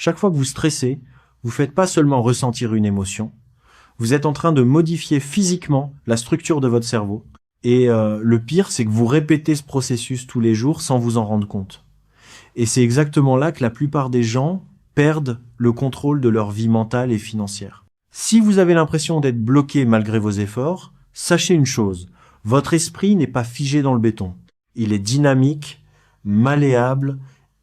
Chaque fois que vous stressez, vous faites pas seulement ressentir une émotion, vous êtes en train de modifier physiquement la structure de votre cerveau. Et le pire, c'est que vous répétez ce processus tous les jours sans vous en rendre compte. Et c'est exactement là que la plupart des gens perdent le contrôle de leur vie mentale et financière. Si vous avez l'impression d'être bloqué malgré vos efforts, sachez une chose, votre esprit n'est pas figé dans le béton. Il est dynamique, malléable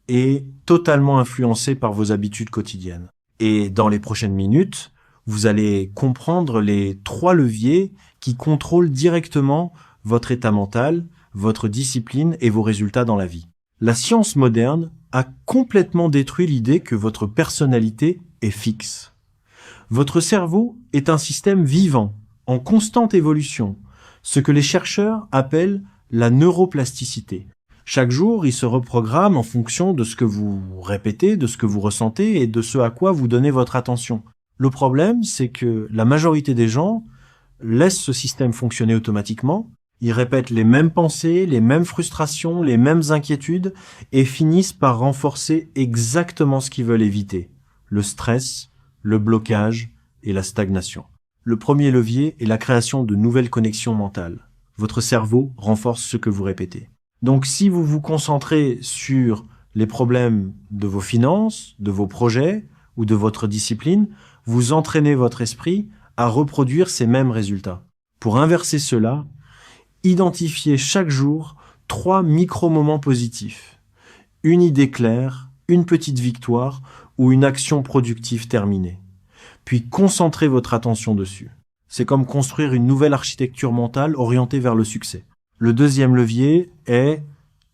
et totalement influencé par vos habitudes quotidiennes. Et dans les prochaines minutes, vous allez comprendre les 3 leviers qui contrôlent directement votre état mental, votre discipline et vos résultats dans la vie. La science moderne a complètement détruit l'idée que votre personnalité est fixe. Votre cerveau est un système vivant, en constante évolution, ce que les chercheurs appellent la neuroplasticité. Chaque jour, il se reprogramme en fonction de ce que vous répétez, de ce que vous ressentez et de ce à quoi vous donnez votre attention. Le problème, c'est que la majorité des gens laissent ce système fonctionner automatiquement. Ils répètent les mêmes pensées, les mêmes frustrations, les mêmes inquiétudes et finissent par renforcer exactement ce qu'ils veulent éviter. Le stress, le blocage et la stagnation. Le premier levier est la création de nouvelles connexions mentales. Votre cerveau renforce ce que vous répétez. Donc si vous vous concentrez sur les problèmes de vos finances, de vos projets ou de votre discipline, vous entraînez votre esprit à reproduire ces mêmes résultats. Pour inverser cela, identifiez chaque jour 3 micro-moments positifs. Une idée claire, une petite victoire ou une action productive terminée. Puis concentrez votre attention dessus. C'est comme construire une nouvelle architecture mentale orientée vers le succès. Le deuxième levier est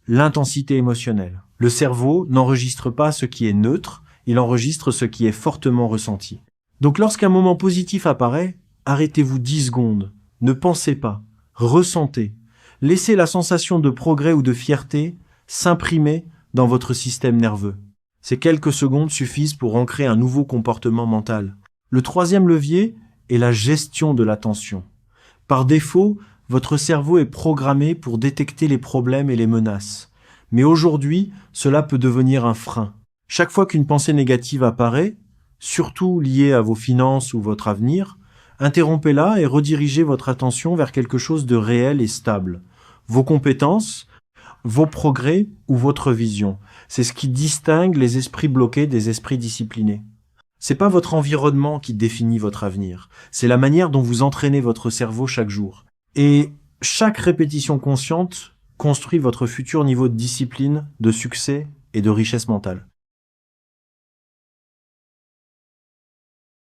l'intensité émotionnelle. Le cerveau n'enregistre pas ce qui est neutre, il enregistre ce qui est fortement ressenti. Donc lorsqu'un moment positif apparaît, arrêtez-vous 10 secondes. Ne pensez pas, ressentez. Laissez la sensation de progrès ou de fierté s'imprimer dans votre système nerveux. Ces quelques secondes suffisent pour ancrer un nouveau comportement mental. Le troisième levier est la gestion de l'attention. Par défaut, votre cerveau est programmé pour détecter les problèmes et les menaces. Mais aujourd'hui, cela peut devenir un frein. Chaque fois qu'une pensée négative apparaît, surtout liée à vos finances ou votre avenir, interrompez-la et redirigez votre attention vers quelque chose de réel et stable. Vos compétences, vos progrès ou votre vision. C'est ce qui distingue les esprits bloqués des esprits disciplinés. C'est pas votre environnement qui définit votre avenir. C'est la manière dont vous entraînez votre cerveau chaque jour. Et chaque répétition consciente construit votre futur niveau de discipline, de succès et de richesse mentale.